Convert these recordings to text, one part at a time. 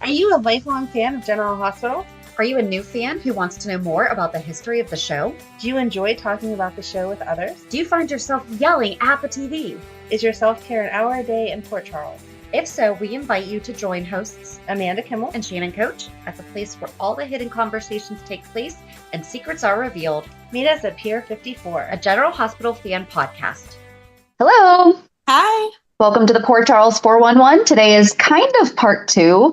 Are you a lifelong fan of General Hospital? Are you a new fan who wants to know more about the history of the show? Do you enjoy talking about the show with others? Do you find yourself yelling at the TV? Is your self-care an hour a day in Port Charles? If so, we invite you to join hosts Amanda Kimmel and Shannon Coach at the place where all the hidden conversations take place and secrets are revealed. Meet us at Pier 54, a General Hospital fan podcast. Hello. Hi. Welcome to the Port Charles 411. Today is kind of part 2.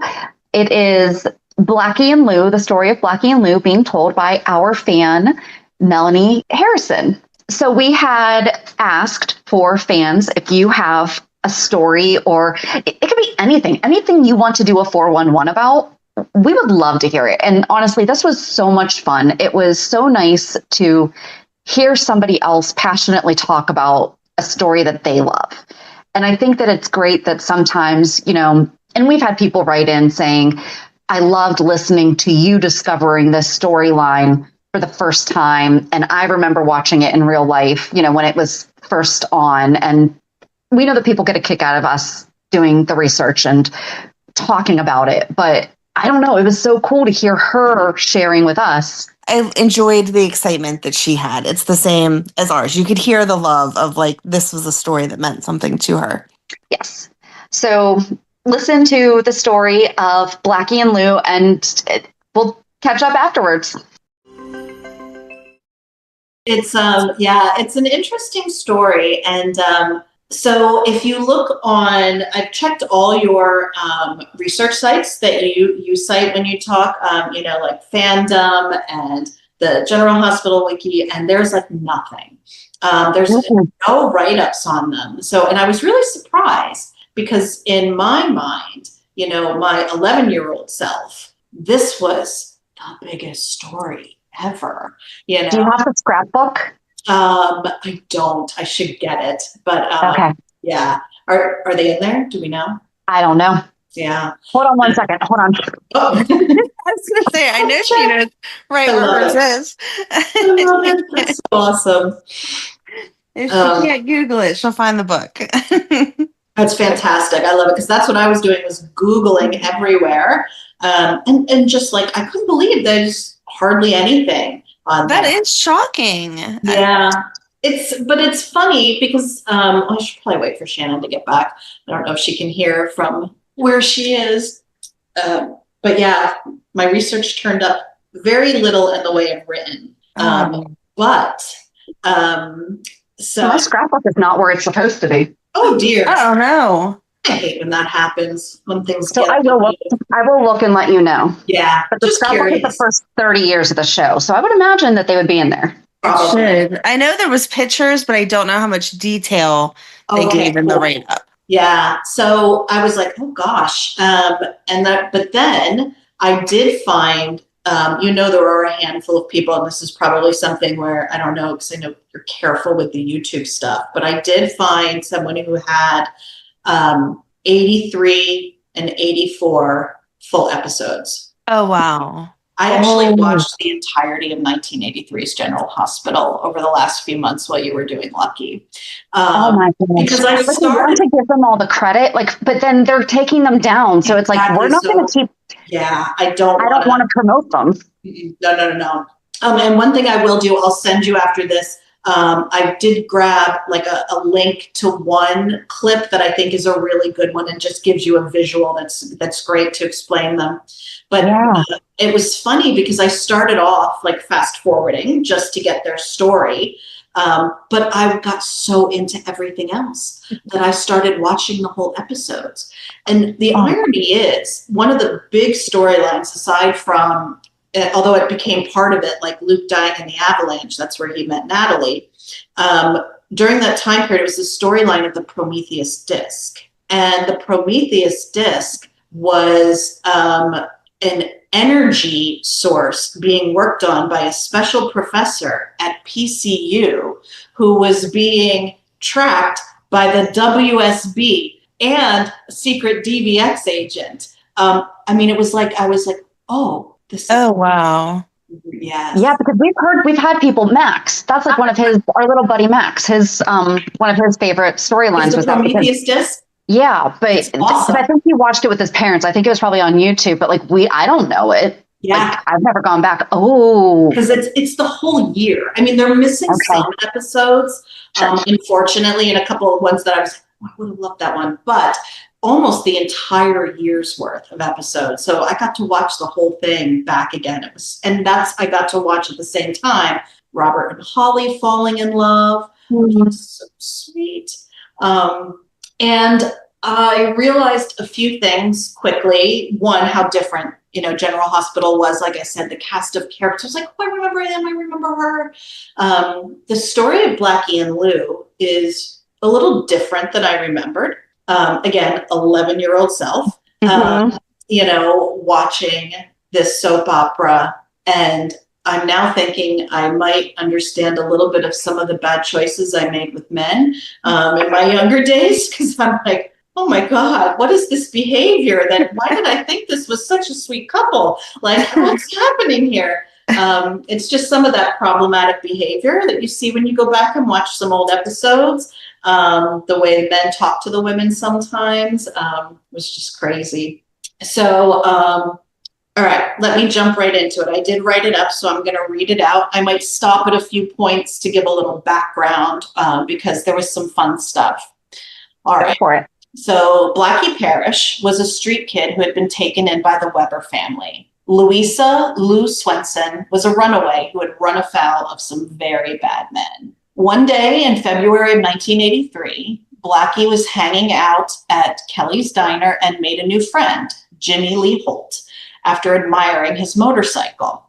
It is Blackie and Lou, the story of Blackie and Lou being told by our fan, Melanie Harrison. So we had asked for fans if you have a story, or it could be anything you want to do a 411 about. We would love to hear it. And honestly, this was so much fun. It was so nice to hear somebody else passionately talk about a story that they love. And I think that it's great that sometimes, and we've had people write in saying, I loved listening to you discovering this storyline for the first time. And I remember watching it in real life, when it was first on. And we know that people get a kick out of us doing the research and talking about it. But I don't know, it was so cool to hear her sharing with us. I enjoyed the excitement that she had. It's the same as ours. You could hear the love of this was a story that meant something to her. Yes. So listen to the story of Blackie and Lou, and we'll catch up afterwards. It's it's an interesting story. And so if you look on, I've checked all your research sites that you cite when you talk, like Fandom and the General Hospital Wiki, and there's nothing. There's no write-ups on them. So, and I was really surprised because in my mind, my 11-year-old self, this was the biggest story ever. Do you have the scrapbook? I don't. I should get it, but okay. Yeah. Are they in there? Do we know? I don't know. Yeah. Hold on one second. Hold on. Oh. I was gonna say, I know she knows right where it is. I love it. That's so awesome. If she can't Google it, she'll find the book. That's fantastic. I love it because that's what I was doing, was Googling everywhere, and just I couldn't believe there's hardly anything on that. That is shocking. Yeah. It's funny because I should probably wait for Shannon to get back. I don't know if she can hear from where she is. But yeah, my research turned up very little in the way of written. So my scrapbook is not where it's supposed to be. Oh dear. Oh no. I hate when that happens, when things so I will look and let you know. Yeah. But the scrapbook is the first 30 years of the show. So I would imagine that they would be in there. It should. I know there was pictures, but I don't know how much detail they gave in the write-up. Yeah. So I was like, oh gosh. But then I did find, there are a handful of people, and this is probably something where, I don't know, because I know you're careful with the YouTube stuff, but I did find someone who had 83 and 84 full episodes. Oh, wow. I actually watched the entirety of 1983's General Hospital over the last few months while you were doing Lucky. Oh my goodness! Because I want to give them all the credit, but then they're taking them down. So it's we're not going to keep. Yeah, I don't want to promote them. No. And one thing I will do, I'll send you after this. I did grab a link to one clip that I think is a really good one and just gives you a visual that's great to explain them. But it was funny because I started off fast forwarding just to get their story. But I got so into everything else that I started watching the whole episodes. And the irony is, one of the big storylines, aside from, although it became part of it, Luke dying in the avalanche, that's where he met Natalie. During that time period, it was the storyline of the Prometheus disc. And the Prometheus disc was an energy source being worked on by a special professor at PCU who was being tracked by the WSB and a secret DVX agent. It was I was oh, this is... Oh, wow. Yes. Yeah, because we've had people, Max, that's one of our little buddy Max, one of his favorite storylines was the Prometheus disc. Yeah, but It's awesome. I think he watched it with his parents. I think it was probably on YouTube, but like I don't know it. Yeah. Like I've never gone back. Oh, Because it's the whole year. I mean, they're missing some episodes, Sure. unfortunately, and a couple of ones that I would have loved that one, but almost the entire year's worth of episodes. So I got to watch the whole thing back again. I got to watch at the same time Robert and Holly falling in love, which was so sweet. And I realized a few things quickly. One, how different, General Hospital was. Like I said, the cast of characters, like, oh, I remember him, I remember her. The story of Blackie and Lou is a little different than I remembered. Again, 11-year-old self, watching this soap opera. And I'm now thinking I might understand a little bit of some of the bad choices I made with men in my younger days, because I'm like, oh my God, what is this behavior? Why did I think this was such a sweet couple? Like, what's happening here? It's just some of that problematic behavior that you see when you go back and watch some old episodes. The way men talk to the women sometimes was just crazy. So, all right, let me jump right into it. I did write it up, so I'm going to read it out. I might stop at a few points to give a little background because there was some fun stuff. All right. For it. So Blackie Parrish was a street kid who had been taken in by the Weber family. Louisa Lou Swenson was a runaway who had run afoul of some very bad men. One day in February of 1983, Blackie was hanging out at Kelly's Diner and made a new friend, Jimmy Lee Holt, after admiring his motorcycle.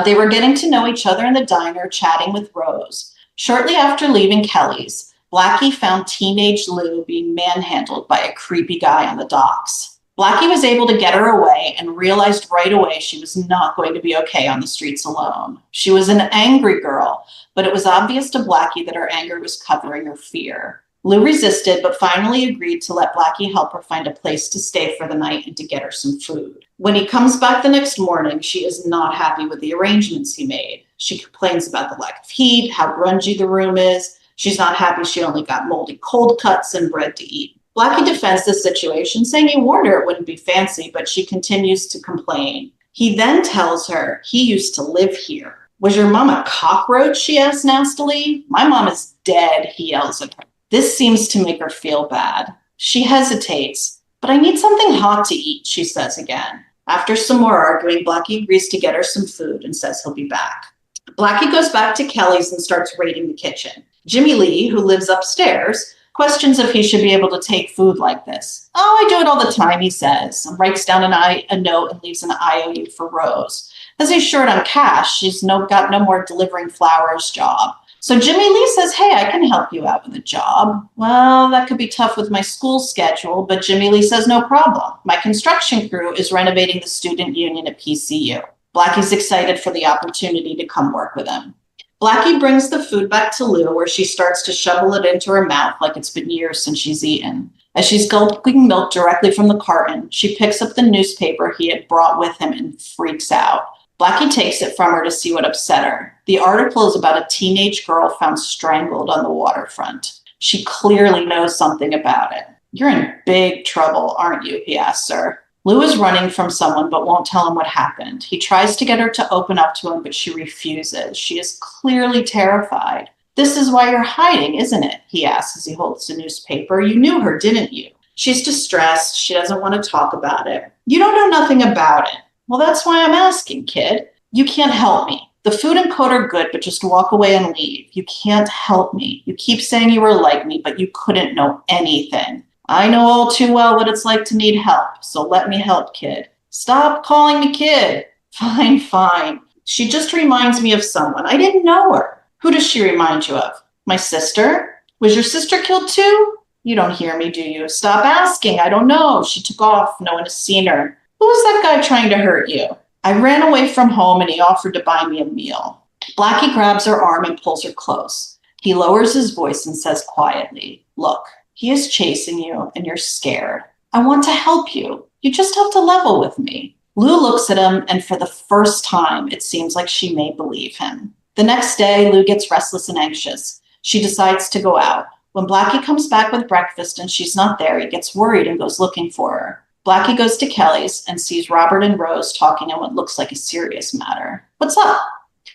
They were getting to know each other in the diner, chatting with Rose. Shortly after leaving Kelly's, Blackie found teenage Lou being manhandled by a creepy guy on the docks. Blackie was able to get her away and realized right away she was not going to be okay on the streets alone. She was an angry girl, but it was obvious to Blackie that her anger was covering her fear. Lou resisted, but finally agreed to let Blackie help her find a place to stay for the night and to get her some food. When he comes back the next morning, she is not happy with the arrangements he made. She complains about the lack of heat, how grungy the room is. She's not happy she only got moldy cold cuts and bread to eat. Blackie defends the situation, saying he warned her it wouldn't be fancy, but she continues to complain. He then tells her he used to live here. Was your mom a cockroach? She asks nastily. My mom is dead, he yells at her. This seems to make her feel bad. She hesitates. But I need something hot to eat, she says again. After some more arguing, Blackie agrees to get her some food and says he'll be back. Blackie goes back to Kelly's and starts raiding the kitchen. Jimmy Lee, who lives upstairs, questions if he should be able to take food like this. Oh, I do it all the time, he says, and writes down a note and leaves an IOU for Rose. As he's short on cash, she's got no more delivering flowers job. So Jimmy Lee says, hey, I can help you out with a job. Well, that could be tough with my school schedule, but Jimmy Lee says, no problem. My construction crew is renovating the student union at PCU. Blackie's excited for the opportunity to come work with him. Blackie brings the food back to Lou, where she starts to shovel it into her mouth like it's been years since she's eaten. As she's gulping milk directly from the carton, she picks up the newspaper he had brought with him and freaks out. Blackie takes it from her to see what upset her. The article is about a teenage girl found strangled on the waterfront. She clearly knows something about it. You're in big trouble, aren't you? He asks her. Lou is running from someone but won't tell him what happened. He tries to get her to open up to him, but she refuses. She is clearly terrified. This is why you're hiding, isn't it? He asks as he holds the newspaper. You knew her, didn't you? She's distressed. She doesn't want to talk about it. You don't know nothing about it. Well, that's why I'm asking, kid. You can't help me. The food and coat are good, but just walk away and leave. You can't help me. You keep saying you were like me, but you couldn't know anything. I know all too well what it's like to need help, so let me help, kid. Stop calling me kid. Fine, fine. She just reminds me of someone. I didn't know her. Who does she remind you of? My sister? Was your sister killed too? You don't hear me, do you? Stop asking. I don't know. She took off. No one has seen her. Who was that guy trying to hurt you? I ran away from home and he offered to buy me a meal. Blackie grabs her arm and pulls her close. He lowers his voice and says quietly, look, he is chasing you and you're scared. I want to help you. You just have to level with me. Lou looks at him, and for the first time, it seems like she may believe him. The next day, Lou gets restless and anxious. She decides to go out. When Blackie comes back with breakfast and she's not there, he gets worried and goes looking for her. Blackie goes to Kelly's and sees Robert and Rose talking on what looks like a serious matter. What's up?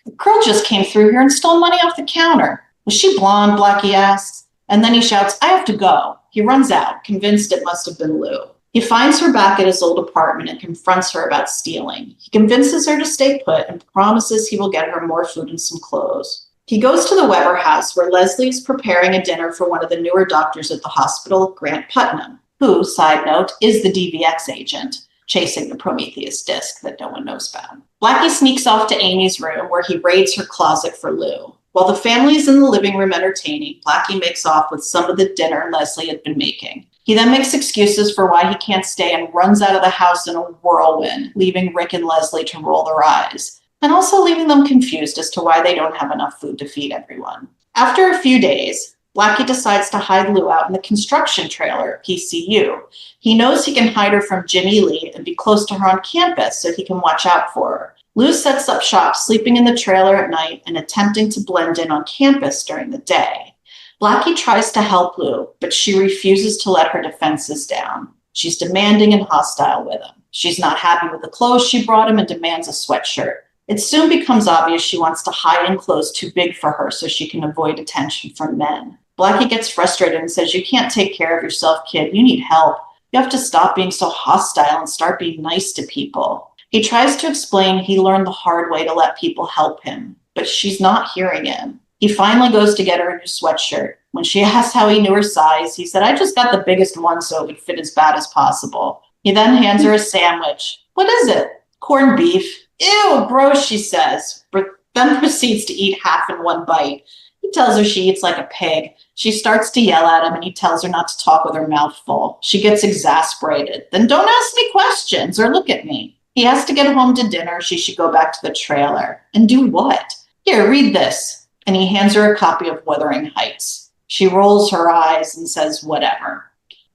The girl just came through here and stole money off the counter. Was she blonde? Blackie asks. And then he shouts, I have to go. He runs out, convinced it must have been Lou. He finds her back at his old apartment and confronts her about stealing. He convinces her to stay put and promises he will get her more food and some clothes. He goes to the Weber house where Leslie is preparing a dinner for one of the newer doctors at the hospital, Grant Putnam, who, side note, is the DVX agent chasing the Prometheus disc that no one knows about. Blackie sneaks off to Amy's room where he raids her closet for Lou. While the family is in the living room entertaining, Blackie makes off with some of the dinner Leslie had been making. He then makes excuses for why he can't stay and runs out of the house in a whirlwind, leaving Rick and Leslie to roll their eyes, and also leaving them confused as to why they don't have enough food to feed everyone. After a few days, Blackie decides to hide Lou out in the construction trailer at PCU. He knows he can hide her from Jimmy Lee and be close to her on campus so he can watch out for her. Lou sets up shop, sleeping in the trailer at night and attempting to blend in on campus during the day. Blackie tries to help Lou, but she refuses to let her defenses down. She's demanding and hostile with him. She's not happy with the clothes she brought him and demands a sweatshirt. It soon becomes obvious she wants to hide in clothes too big for her so she can avoid attention from men. Blackie gets frustrated and says, you can't take care of yourself, kid. You need help. You have to stop being so hostile and start being nice to people. He tries to explain he learned the hard way to let people help him, but she's not hearing him. He finally goes to get her a new sweatshirt. When she asks how he knew her size, he said, I just got the biggest one so it would fit as bad as possible. He then hands her a sandwich. What is it? Corned beef. Ew, gross, she says, then proceeds to eat half in one bite. He tells her she eats like a pig. She starts to yell at him and he tells her not to talk with her mouth full. She gets exasperated. Then don't ask me questions or look at me. He has to get home to dinner. She should go back to the trailer. And do what? Here, read this. And he hands her a copy of Wuthering Heights. She rolls her eyes and says, whatever.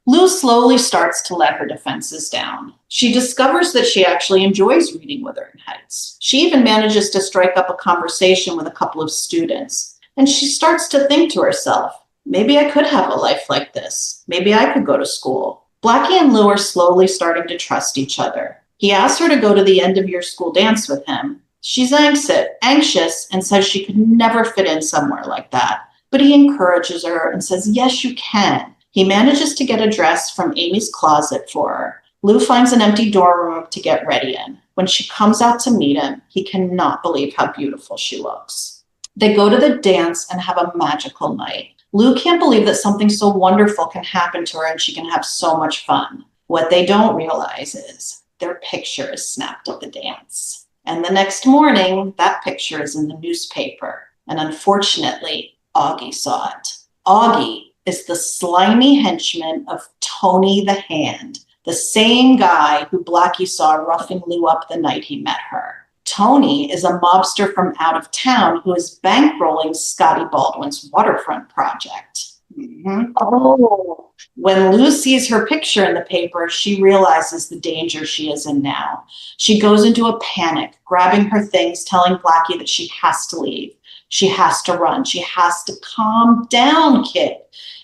Lou slowly starts to let her defenses down. She discovers that she actually enjoys reading Wuthering Heights. She even manages to strike up a conversation with a couple of students. And she starts to think to herself, maybe I could have a life like this. Maybe I could go to school. Blackie and Lou are slowly starting to trust each other. He asks her to go to the end-of-year school dance with him. She's anxious and says she could never fit in somewhere like that. But he encourages her and says, yes, you can. He manages to get a dress from Amy's closet for her. Lou finds an empty dorm room to get ready in. When she comes out to meet him, he cannot believe how beautiful she looks. They go to the dance and have a magical night. Lou can't believe that something so wonderful can happen to her and she can have so much fun. What they don't realize is their picture is snapped at the dance. And the next morning, that picture is in the newspaper. And unfortunately, Augie saw it. Augie is the slimy henchman of Tony the Hand, the same guy who Blackie saw roughing Lou up the night he met her. Tony is a mobster from out of town who is bankrolling Scotty Baldwin's waterfront project. Mm-hmm. Oh. When Lou sees her picture in the paper, she realizes the danger she is in now. She goes into a panic, grabbing her things, telling Blackie that she has to leave. She has to run. She has to calm down, kid.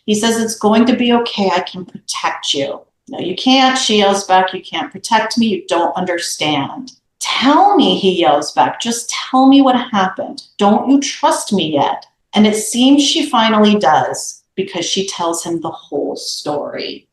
He says, it's going to be okay. I can protect you. No, you can't, she yells back. You can't protect me. You don't understand. Tell me, he yells back. Just tell me what happened. Don't you trust me yet? And it seems she finally does, because she tells him the whole story.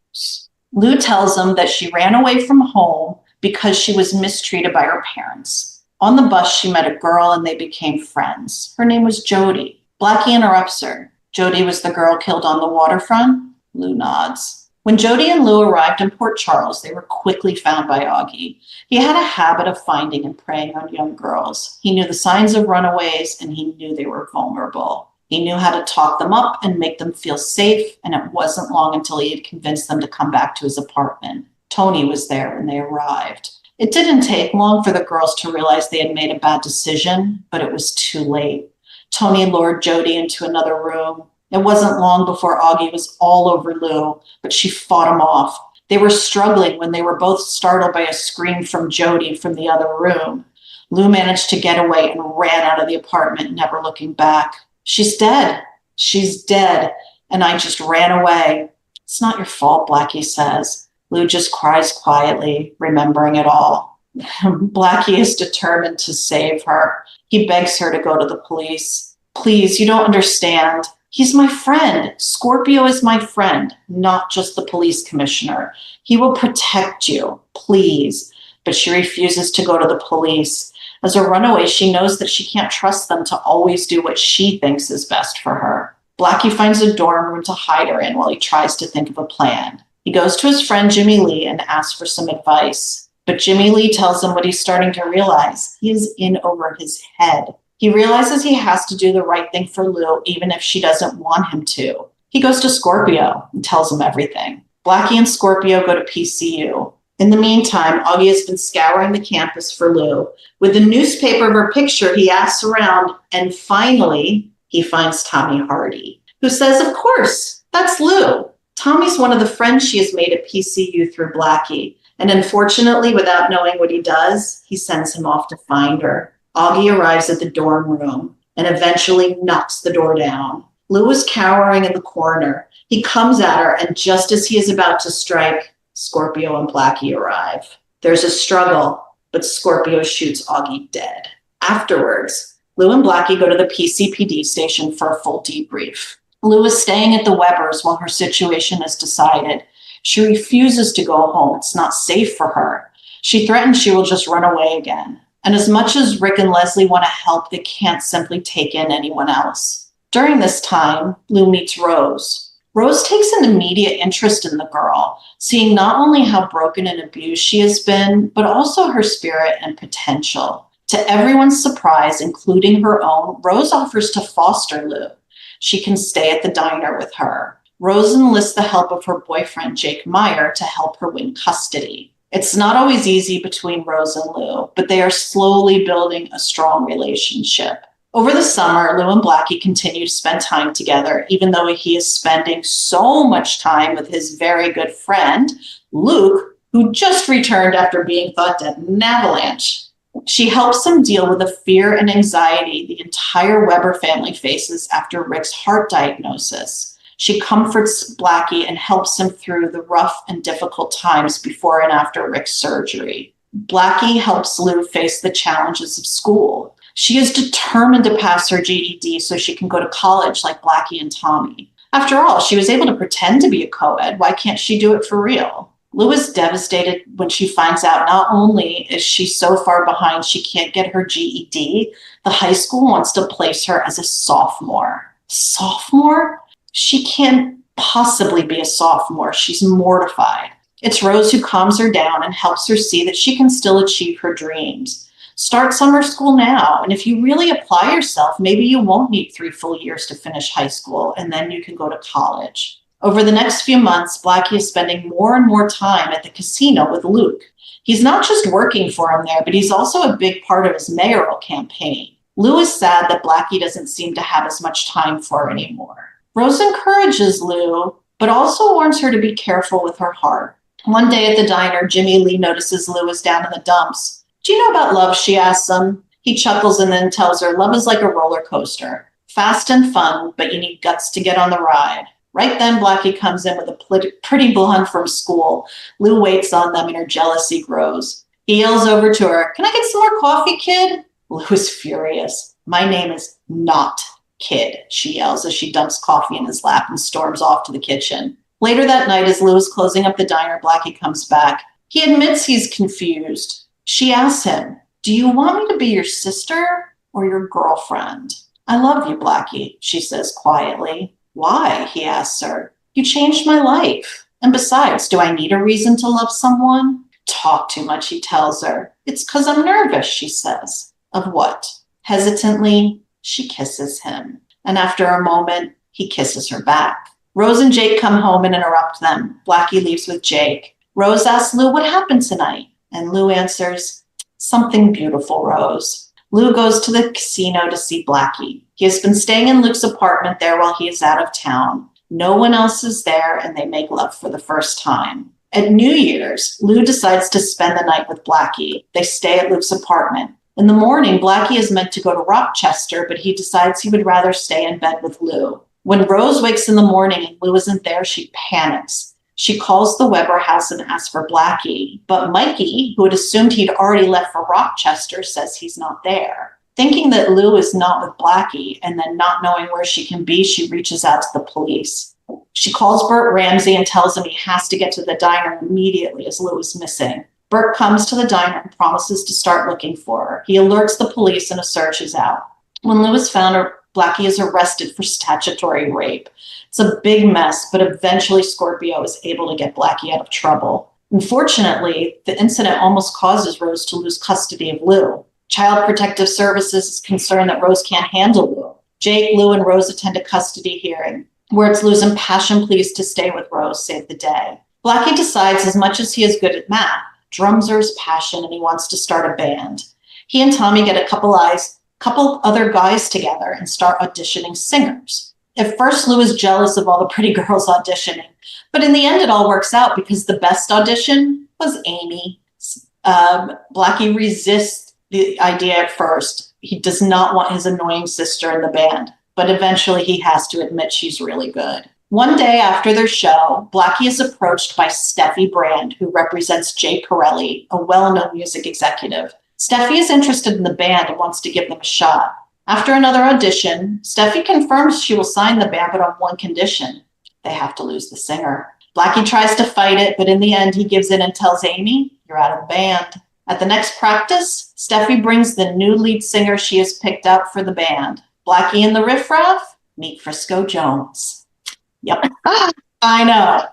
Lou tells him that she ran away from home because she was mistreated by her parents. On the bus, she met a girl and they became friends. Her name was Jody. Blackie interrupts her. Jody was the girl killed on the waterfront? Lou nods. When Jody and Lou arrived in Port Charles, they were quickly found by Augie. He had a habit of finding and preying on young girls. He knew the signs of runaways and he knew they were vulnerable. He knew how to talk them up and make them feel safe, and it wasn't long until he had convinced them to come back to his apartment. Tony was there when they arrived. It didn't take long for the girls to realize they had made a bad decision, but it was too late. Tony lured Jody into another room. It wasn't long before Augie was all over Lou, but she fought him off. They were struggling when they were both startled by a scream from Jody from the other room. Lou managed to get away and ran out of the apartment, never looking back. She's dead. She's dead. and I just ran away. It's not your fault, Blackie says. Lou just cries quietly, remembering it all. Blackie is determined to save her. He begs her to go to the police. Please, you don't understand. He's my friend. Scorpio is my friend, not just the police commissioner. He will protect you, please. But she refuses to go to the police. As a runaway, she knows that she can't trust them to always do what she thinks is best for her. Blackie finds a dorm room to hide her in while he tries to think of a plan. He goes to his friend Jimmy Lee and asks for some advice. But Jimmy Lee tells him what he's starting to realize. He is in over his head. He realizes he has to do the right thing for Lou, even if she doesn't want him to. He goes to Scorpio and tells him everything. Blackie and Scorpio go to PCU. In the meantime, Augie has been scouring the campus for Lou. With the newspaper of her picture, he asks around, and finally, he finds Tommy Hardy, who says, of course, that's Lou. Tommy's one of the friends she has made at PCU through Blackie, and unfortunately, without knowing what he does, he sends him off to find her. Augie arrives at the dorm room and eventually knocks the door down. Lou is cowering in the corner. He comes at her, and just as he is about to strike, Scorpio and Blackie arrive. There's a struggle, but Scorpio shoots Augie dead. Afterwards, Lou and Blackie go to the PCPD station for a full debrief. Lou is staying at the Webbers while her situation is decided. She refuses to go home. It's not safe for her. She threatens she will just run away again. And as much as Rick and Leslie want to help, they can't simply take in anyone else. During this time, Lou meets Rose. Rose takes an immediate interest in the girl, seeing not only how broken and abused she has been, but also her spirit and potential. To everyone's surprise, including her own, Rose offers to foster Lou. She can stay at the diner with her. Rose enlists the help of her boyfriend, Jake Meyer, to help her win custody. It's not always easy between Rose and Lou, but they are slowly building a strong relationship. Over the summer, Lou and Blackie continue to spend time together, even though he is spending so much time with his very good friend, Luke, who just returned after being thought dead in an avalanche. She helps him deal with the fear and anxiety the entire Weber family faces after Rick's heart diagnosis. She comforts Blackie and helps him through the rough and difficult times before and after Rick's surgery. Blackie helps Lou face the challenges of school. She is determined to pass her GED so she can go to college like Blackie and Tommy. After all, she was able to pretend to be a co-ed. Why can't she do it for real? Lou is devastated when she finds out not only is she so far behind she can't get her GED, the high school wants to place her as a sophomore. Sophomore? She can't possibly be a sophomore. She's mortified. It's Rose who calms her down and helps her see that she can still achieve her dreams. Start summer school now, and if you really apply yourself, maybe you won't need 3 full years to finish high school, and then you can go to college. Over the next few months, Blackie is spending more and more time at the casino with Luke. He's not just working for him there, but he's also a big part of his mayoral campaign. Lou is sad that Blackie doesn't seem to have as much time for her anymore. Rose encourages Lou, but also warns her to be careful with her heart. One day at the diner, Jimmy Lee notices Lou is down in the dumps. Do you know about love? She asks him. He chuckles and then tells her love is like a roller coaster. Fast and fun, but you need guts to get on the ride. Right then, Blackie comes in with a pretty blonde from school. Lou waits on them and her jealousy grows. He yells over to her, "Can I get some more coffee, kid?" Lou is furious. "My name is not Kid," she yells as she dumps coffee in his lap and storms off to the kitchen. Later that night, as Lou is closing up the diner, Blackie comes back. He admits he's confused. She asks him, "Do you want me to be your sister or your girlfriend?" "I love you, Blackie," she says quietly. "Why?" he asks her. "You changed my life. And besides, do I need a reason to love someone?" "Talk too much," he tells her. "It's 'cause I'm nervous," she says. "Of what?" Hesitantly, she kisses him. And after a moment, he kisses her back. Rose and Jake come home and interrupt them. Blackie leaves with Jake. Rose asks Lou what happened tonight. And Lou answers, "Something beautiful, Rose." Lou goes to the casino to see Blackie. He has been staying in Luke's apartment there while he is out of town. No one else is there, and they make love for the first time. At New Year's, Lou decides to spend the night with Blackie. They stay at Luke's apartment. In the morning, Blackie is meant to go to Rochester, but he decides he would rather stay in bed with Lou. When Rose wakes in the morning and Lou isn't there, she panics. She calls the Weber house and asks for Blackie, but Mikey, who had assumed he'd already left for Rochester, says he's not there. Thinking that Lou is not with Blackie and then not knowing where she can be, she reaches out to the police. She calls Bert Ramsey and tells him he has to get to the diner immediately as Lou is missing. Bert comes to the diner and promises to start looking for her. He alerts the police and a search is out. When Lou is found, Blackie is arrested for statutory rape. It's a big mess, but eventually Scorpio is able to get Blackie out of trouble. Unfortunately, the incident almost causes Rose to lose custody of Lou. Child Protective Services is concerned that Rose can't handle Lou. Jake, Lou, and Rose attend a custody hearing, where it's Lou's impassioned pleas to stay with Rose save the day. Blackie decides as much as he is good at math, drums are his passion and he wants to start a band. He and Tommy get a couple other guys together and start auditioning singers. At first, Lou is jealous of all the pretty girls auditioning, but in the end, it all works out because the best audition was Amy. Blackie resists the idea at first. He does not want his annoying sister in the band, but eventually he has to admit she's really good. One day after their show, Blackie is approached by Steffi Brand, who represents Jay Corelli, a well-known music executive. Steffi is interested in the band and wants to give them a shot. After another audition, Steffi confirms she will sign the band, but on one condition. They have to lose the singer. Blackie tries to fight it, but in the end, he gives in and tells Amy, "You're out of the band." At the next practice, Steffi brings the new lead singer she has picked out for the band. Blackie and the Riff Raff meet Frisco Jones. Yep. I know.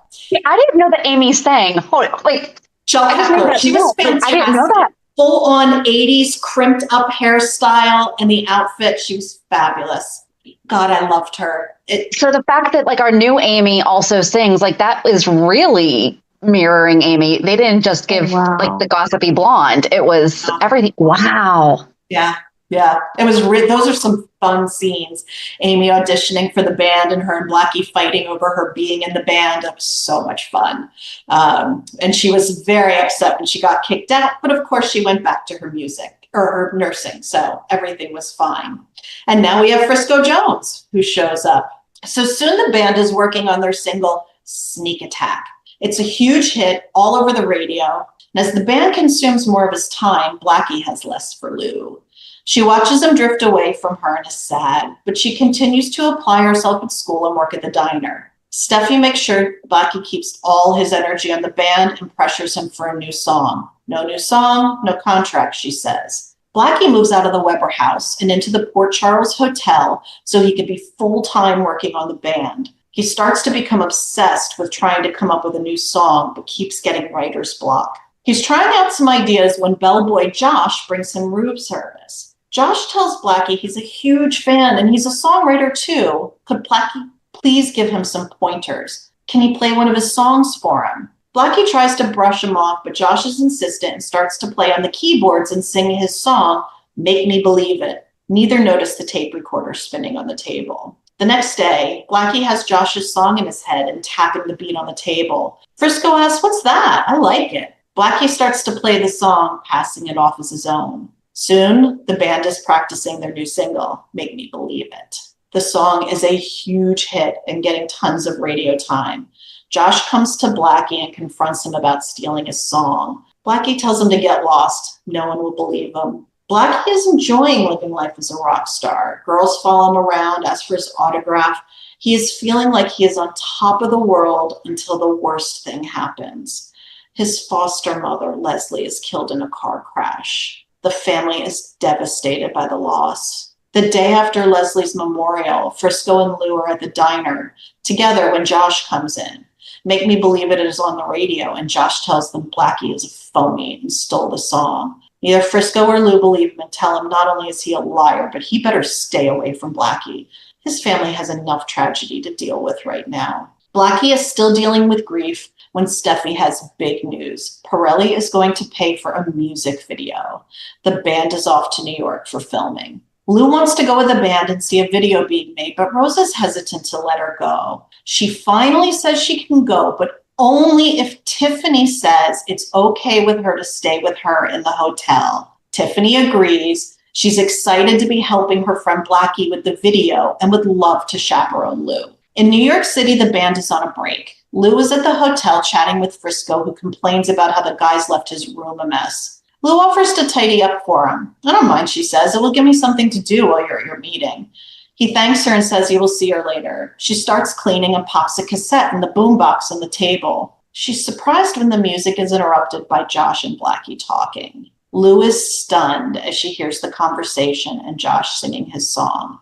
I didn't know that Amy sang. Like, She was fantastic. I didn't know that. Full on 80s crimped up hairstyle and the outfit. She was fabulous. God, I loved her. So the fact that like our new Amy also sings, like that is really mirroring Amy. They didn't just give like the gossipy blonde. It was everything. Wow. Yeah. Yeah. It was, those are some fun scenes. Amy auditioning for the band and her and Blackie fighting over her being in the band. It was so much fun. And she was very upset when she got kicked out, but of course she went back to her music or her nursing. So everything was fine. And now we have Frisco Jones who shows up. So soon the band is working on their single Sneak Attack. It's a huge hit all over the radio. And as the band consumes more of his time, Blackie has less for Lou. She watches him drift away from her and is sad, but she continues to apply herself at school and work at the diner. Steffi makes sure Blackie keeps all his energy on the band and pressures him for a new song. No new song, no contract, she says. Blackie moves out of the Weber house and into the Port Charles Hotel so he could be full-time working on the band. He starts to become obsessed with trying to come up with a new song, but keeps getting writer's block. He's trying out some ideas when bellboy Josh brings him room service. Josh tells Blackie he's a huge fan and he's a songwriter too. Could Blackie please give him some pointers? Can he play one of his songs for him? Blackie tries to brush him off, but Josh is insistent and starts to play on the keyboards and sing his song, Make Me Believe It. Neither notice the tape recorder spinning on the table. The next day, Blackie has Josh's song in his head and tapping the beat on the table. Frisco asks, "What's that? I like it." Blackie starts to play the song, passing it off as his own. Soon, the band is practicing their new single, Make Me Believe It. The song is a huge hit and getting tons of radio time. Josh comes to Blackie and confronts him about stealing his song. Blackie tells him to get lost. No one will believe him. Blackie is enjoying living life as a rock star. Girls follow him around, ask for his autograph. He is feeling like he is on top of the world until the worst thing happens. His foster mother, Leslie, is killed in a car crash. The family is devastated by the loss. The day after Leslie's memorial, Frisco and Lou are at the diner together when Josh comes in. Make Me Believe It is on the radio, and Josh tells them Blackie is a phony and stole the song. Neither Frisco or Lou believe him and tell him not only is he a liar, but he better stay away from Blackie. His family has enough tragedy to deal with right now. Blackie is still dealing with grief when Steffi has big news. Pirelli is going to pay for a music video. The band is off to New York for filming. Lou wants to go with the band and see a video being made, but Rose is hesitant to let her go. She finally says she can go, but only if Tiffany says it's okay with her to stay with her in the hotel. Tiffany agrees, She's excited to be helping her friend Blackie with the video and would love to chaperone Lou. In New York City, the band is on a break. Lou is at the hotel chatting with Frisco, who complains about how the guys left his room a mess. Lou offers to tidy up for him. I don't mind, she says. It will give me something to do while you're at your meeting. He thanks her and says he will see her later. She starts cleaning and pops a cassette in the boombox on the table. She's surprised when the music is interrupted by Josh and Blackie talking. Lou is stunned as she hears the conversation and Josh singing his song.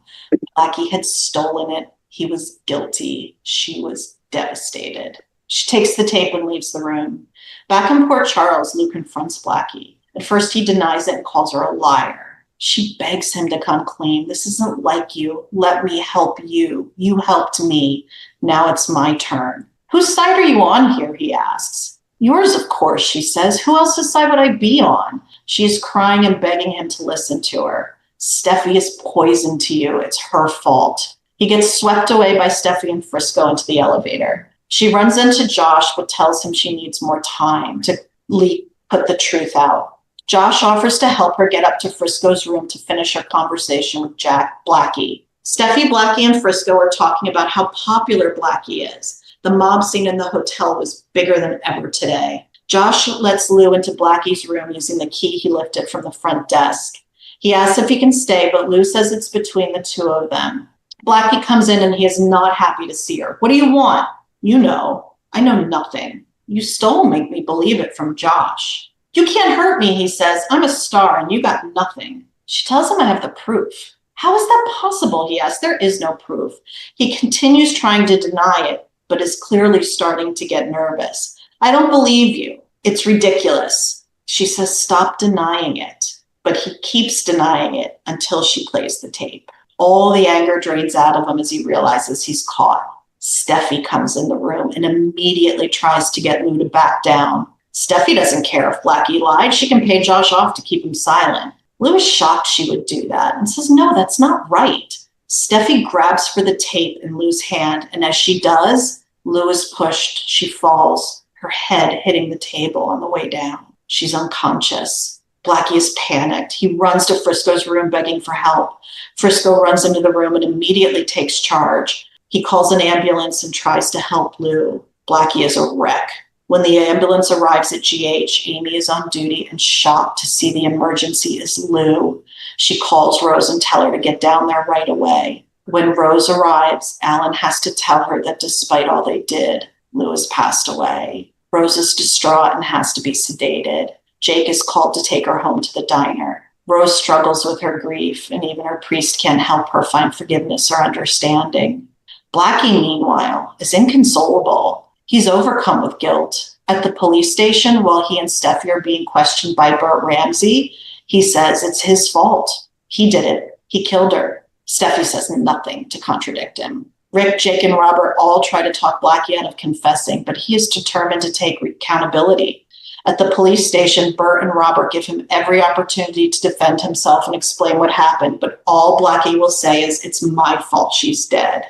Blackie had stolen it. He was guilty. She was devastated. She takes the tape and leaves the room. Back in Port Charles, Lou confronts Blackie. At first, he denies it and calls her a liar. She begs him to come clean. This isn't like you. Let me help you. You helped me. Now it's my turn. Whose side are you on here, he asks. Yours, of course, she says. Who else's side would I be on? She is crying and begging him to listen to her. Steffi is poison to you. It's her fault. He gets swept away by Steffi and Frisco into the elevator. She runs into Josh, but tells him she needs more time to put the truth out. Josh offers to help her get up to Frisco's room to finish her conversation with Blackie. Steffi, Blackie, and Frisco are talking about how popular Blackie is. The mob scene in the hotel was bigger than ever today. Josh lets Lou into Blackie's room using the key he lifted from the front desk. He asks if he can stay, but Lou says it's between the two of them. Blackie comes in and he is not happy to see her. What do you want? You know. I know nothing. You stole Make Me Believe It from Josh. You can't hurt me, he says. I'm a star and you got nothing. She tells him I have the proof. How is that possible, he asks. There is no proof. He continues trying to deny it, but is clearly starting to get nervous. I don't believe you. It's ridiculous. She says, stop denying it. But he keeps denying it until she plays the tape. All the anger drains out of him as he realizes he's caught. Steffi comes in the room and immediately tries to get Lou to back down. Steffi doesn't care if Blackie lied. She can pay Josh off to keep him silent. Lou is shocked she would do that and says, no, that's not right. Steffi grabs for the tape in Lou's hand, and as she does, Lou is pushed. She falls, her head hitting the table on the way down. She's unconscious. Blackie is panicked. He runs to Frisco's room begging for help. Frisco runs into the room and immediately takes charge. He calls an ambulance and tries to help Lou. Blackie is a wreck. When the ambulance arrives at GH, Amy is on duty and shocked to see the emergency is Lou. She calls Rose and tells her to get down there right away. When Rose arrives, Alan has to tell her that despite all they did, Lou has passed away. Rose is distraught and has to be sedated. Jake is called to take her home to the diner. Rose struggles with her grief, and even her priest can't help her find forgiveness or understanding. Blackie, meanwhile, is inconsolable. He's overcome with guilt. At the police station, while he and Steffi are being questioned by Burt Ramsey, he says it's his fault. He did it. He killed her. Steffi says nothing to contradict him. Rick, Jake, and Robert all try to talk Blackie out of confessing, but he is determined to take accountability. At the police station, Burt and Robert give him every opportunity to defend himself and explain what happened, but all Blackie will say is, it's my fault she's dead.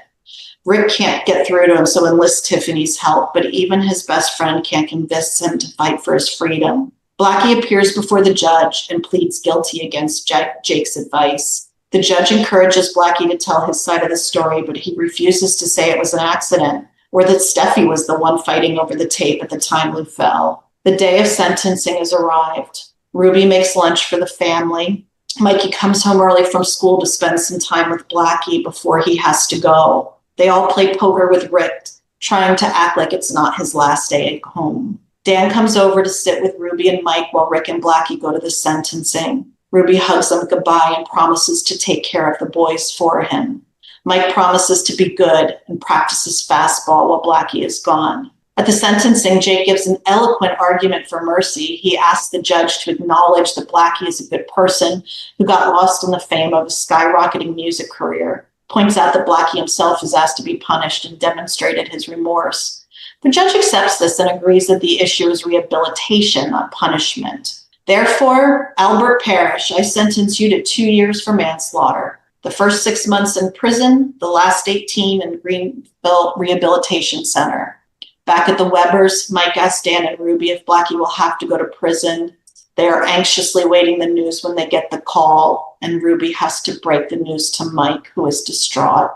Rick can't get through to him, so enlists Tiffany's help, but even his best friend can't convince him to fight for his freedom. Blackie appears before the judge and pleads guilty against Jake's advice. The judge encourages Blackie to tell his side of the story, but he refuses to say it was an accident or that Steffi was the one fighting over the tape at the time Lou fell. The day of sentencing has arrived. Ruby makes lunch for the family. Mikey comes home early from school to spend some time with Blackie before he has to go. They all play poker with Rick, trying to act like it's not his last day at home. Dan comes over to sit with Ruby and Mike while Rick and Blackie go to the sentencing. Ruby hugs them goodbye and promises to take care of the boys for him. Mike promises to be good and practices fastball while Blackie is gone. At the sentencing, Jake gives an eloquent argument for mercy. He asks the judge to acknowledge that Blackie is a good person who got lost in the fame of a skyrocketing music career. Points out that Blackie himself is asked to be punished and demonstrated his remorse. The judge accepts this and agrees that the issue is rehabilitation, not punishment. Therefore, Albert Parrish, I sentence you to 2 years for manslaughter. The first 6 months in prison, the last 18 in Greenville Rehabilitation Center. Back at the Webbers, Mike asks Dan and Ruby if Blackie will have to go to prison. They are anxiously waiting the news when they get the call, and Ruby has to break the news to Mike, who is distraught.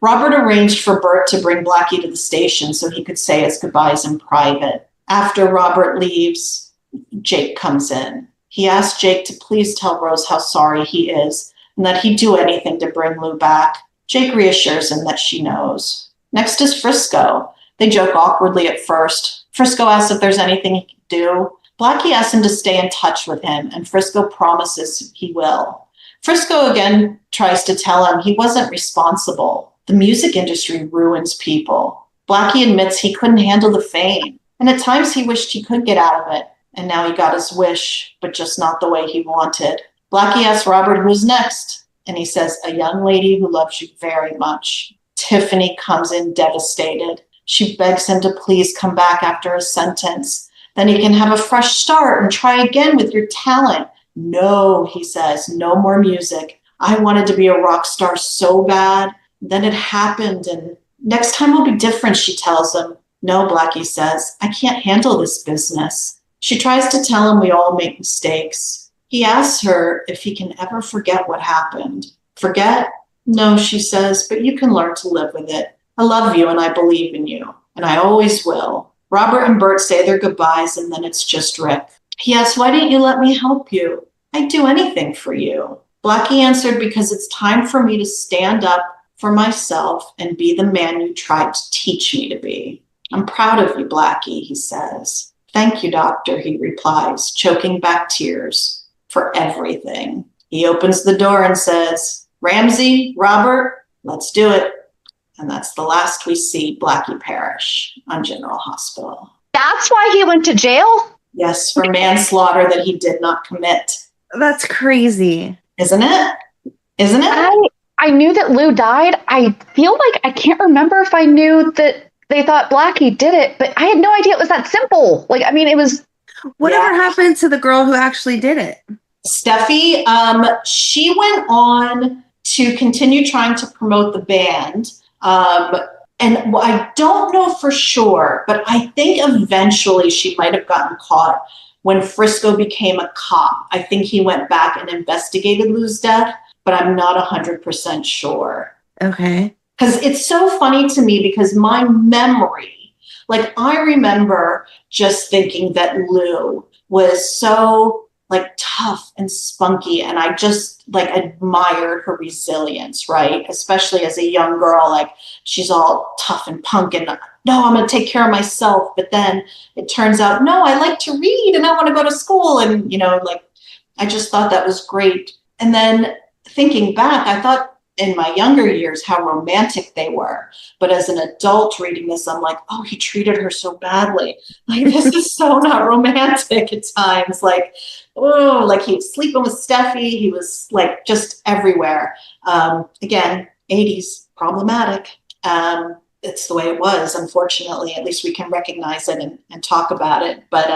Robert arranged for Bert to bring Blackie to the station so he could say his goodbyes in private. After Robert leaves, Jake comes in. He asks Jake to please tell Rose how sorry he is and that he'd do anything to bring Lou back. Jake reassures him that she knows. Next is Frisco. They joke awkwardly at first. Frisco asks if there's anything he can do. Blackie asks him to stay in touch with him, and Frisco promises he will. Frisco again tries to tell him he wasn't responsible. The music industry ruins people. Blackie admits he couldn't handle the fame, and at times he wished he could get out of it. And now he got his wish, but just not the way he wanted. Blackie asks Robert who's next, and he says, a young lady who loves you very much. Tiffany comes in devastated. She begs him to please come back after his sentence. Then he can have a fresh start and try again with your talent. No, he says, no more music. I wanted to be a rock star so bad. Then it happened, and next time will be different, she tells him. No, Blackie says, I can't handle this business. She tries to tell him we all make mistakes. He asks her if he can ever forget what happened. Forget? No, she says, but you can learn to live with it. I love you and I believe in you, and I always will. Robert and Bert say their goodbyes, and then it's just Rick. He asks, why didn't you let me help you? I'd do anything for you. Blackie answered, because it's time for me to stand up for myself and be the man you tried to teach me to be. I'm proud of you, Blackie, he says. Thank you, doctor, he replies, choking back tears, for everything. He opens the door and says, Ramsey, Robert, let's do it. And that's the last we see Blackie Parish on General Hospital. That's why he went to jail? Yes, for manslaughter that he did not commit. That's crazy. Isn't it? Isn't it? I knew that Lou died. I feel like I can't remember if I knew that they thought Blackie did it, but I had no idea it was that simple. Like, I mean, it was... Whatever happened to the girl who actually did it? Steffi, she went on to continue trying to promote the band. And I don't know for sure, but I think eventually she might have gotten caught when Frisco became a cop. I think he went back and investigated Lou's death, but I'm not 100% sure. Okay. Because it's so funny to me because my memory, like I remember just thinking that Lou was so like tough and spunky, and I just like admired her resilience, right? Especially as a young girl, like she's all tough and punk and no, I'm going to take care of myself. But then it turns out, no, I like to read and I want to go to school. And, you know, like I just thought that was great. And then thinking back, I thought in my younger years how romantic they were. But as an adult reading this, I'm like, oh, he treated her so badly. Like, this is so not romantic at times. Like, oh, like he was sleeping with Steffi. He was like just everywhere. Again, 80s, problematic. It's the way it was, unfortunately. At least we can recognize it and talk about it. But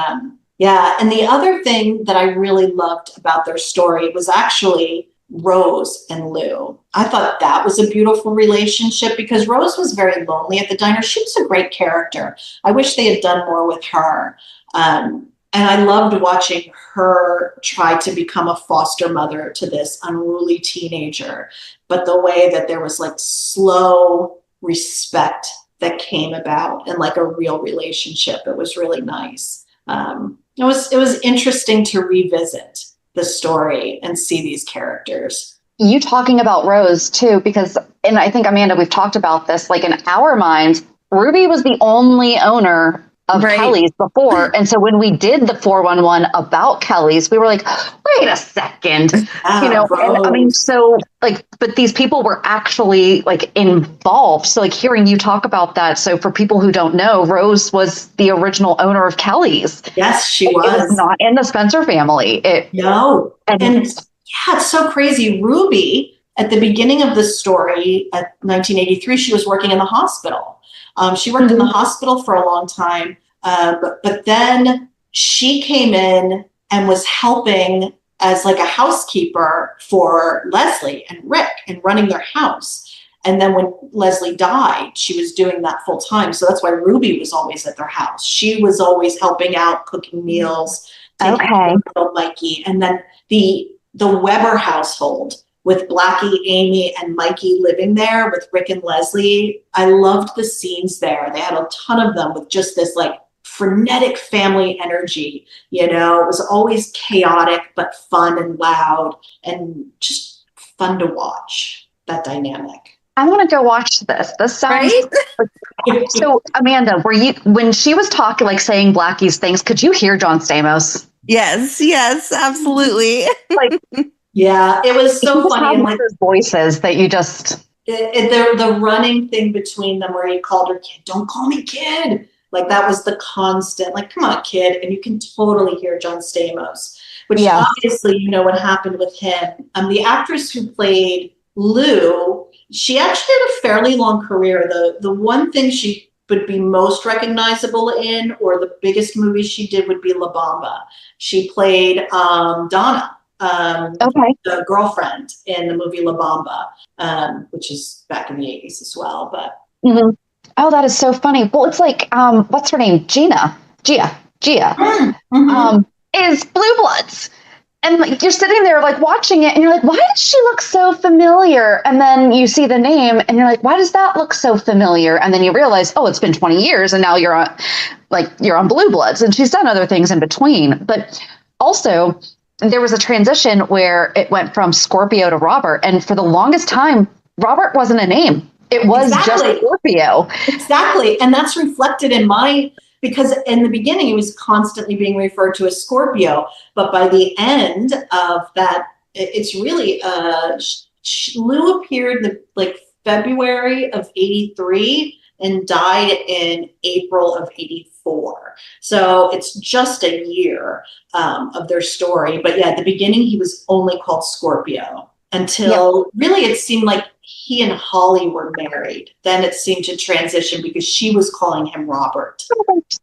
yeah, and the other thing that I really loved about their story was actually Rose and Lou. I thought that was a beautiful relationship because Rose was very lonely at the diner. She was a great character. I wish they had done more with her. And I loved watching her try to become a foster mother to this unruly teenager. But the way that there was like slow respect that came about and like a real relationship, it was really nice. It was interesting to revisit the story and see these characters. You talking about Rose too, because, and I think, Amanda, we've talked about this, like in our minds, Ruby was the only owner of Kelly's before. And so when we did the 411 about Kelly's, we were like, wait a second, you know, and I mean, so like, but these people were actually like involved. So like hearing you talk about that. So for people who don't know, Rose was the original owner of Kelly's. Yes, she was. It was not in the Spencer family. No. And yeah, it's so crazy. Ruby, at the beginning of the story, at 1983, she was working in the hospital. She worked in the hospital for a long time, but then she came in and was helping as like a housekeeper for Leslie and Rick and running their house. And then when Leslie died, she was doing that full time. So that's why Ruby was always at their house. She was always helping out, cooking meals. Okay. little Mikey, and then the Weber household with Blackie, Amy, and Mikey living there with Rick and Leslie. I loved the scenes there. They had a ton of them with just this like frenetic family energy. You know, it was always chaotic but fun and loud and just fun to watch that dynamic. I want to go watch this. This sounds Right? so. Amanda, were you when she was talking, like saying Blackie's things? Could you hear John Stamos? Yes, absolutely. Like, Yeah, it was so funny. And like those voices that you just. the running thing between them where he called her kid, don't call me kid. Like that was the constant, like, come on, kid. And you can totally hear John Stamos, which obviously, you know what happened with him. The actress who played Lou, she actually had a fairly long career. The one thing she would be most recognizable in, or the biggest movie she did, would be La Bamba. She played Donna, the girlfriend in the movie La Bamba, which is back in the 80s as well. But Oh, that is so funny. Well, it's like, what's her name? Gia, is Blue Bloods. And like, you're sitting there like watching it and you're like, why does she look so familiar? And then you see the name and you're like, why does that look so familiar? And then you realize, oh, it's been 20 years and now you're on Blue Bloods, and she's done other things in between. But also there was a transition where it went from Scorpio to Robert. And for the longest time, Robert wasn't a name. It was just Scorpio. Exactly. And that's reflected in because in the beginning, he was constantly being referred to as Scorpio. But by the end of that, it's really, Lou appeared like February of 83 and died in April of 84. So it's just a year of their story. But yeah, at the beginning, he was only called Scorpio until really it seemed like he and Holly were married. Then it seemed to transition because she was calling him Robert.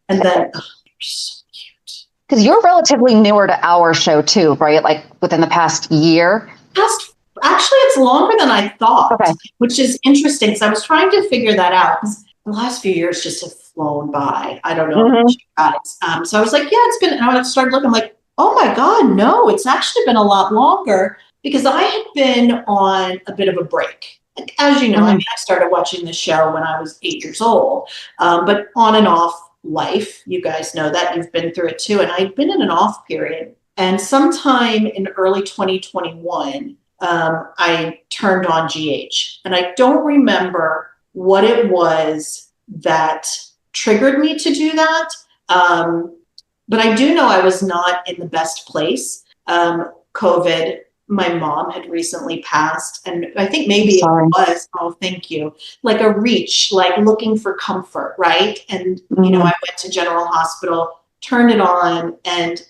And then, they're so cute. Because you're relatively newer to our show too, right? Like within the past year? Actually, it's longer than I thought, which is interesting because I was trying to figure that out because the last few years just have flown by. I don't know about you guys. So I was like, yeah, it's been, and I started looking, I'm like, oh my God, no, it's actually been a lot longer because I had been on a bit of a break. As you know, I mean, I started watching the show when I was 8 years old, but on and off life, you guys know that, you've been through it too. And I'd been in an off period. And sometime in early 2021, I turned on GH. And I don't remember what it was that triggered me to do that. But I do know I was not in the best place. COVID, my mom had recently passed, and I think maybe it was, oh, thank you, like a reach, like looking for comfort, right? And, you know, I went to General Hospital, turned it on, and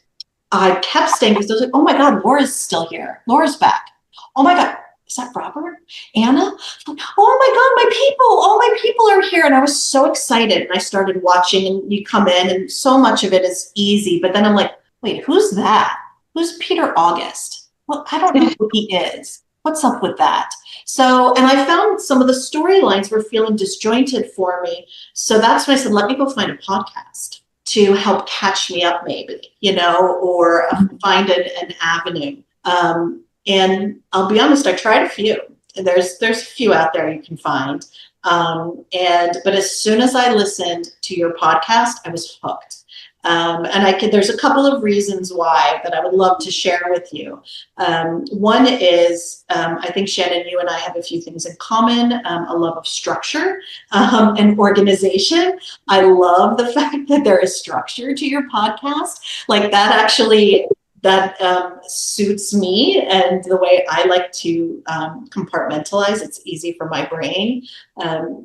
I kept staying because I was like, oh my God, Laura's still here. Laura's back. Oh my God, is that Robert? Anna? Oh my God, all my people are here. And I was so excited. And I started watching, and you come in, and so much of it is easy. But then I'm like, wait, who's that? Who's Peter August? Well, I don't know who he is. What's up with that? So, and I found some of the storylines were feeling disjointed for me. So that's when I said, let me go find a podcast to help catch me up maybe, you know, or find an avenue. And I'll be honest, I tried a few. There's a few out there you can find. But as soon as I listened to your podcast, I was hooked. And there's a couple of reasons why that I would love to share with you. One is, I think Shannon, you and I have a few things in common, a love of structure, and organization. I love the fact that there is structure to your podcast. Like that actually, suits me and the way I like to compartmentalize. It's easy for my brain.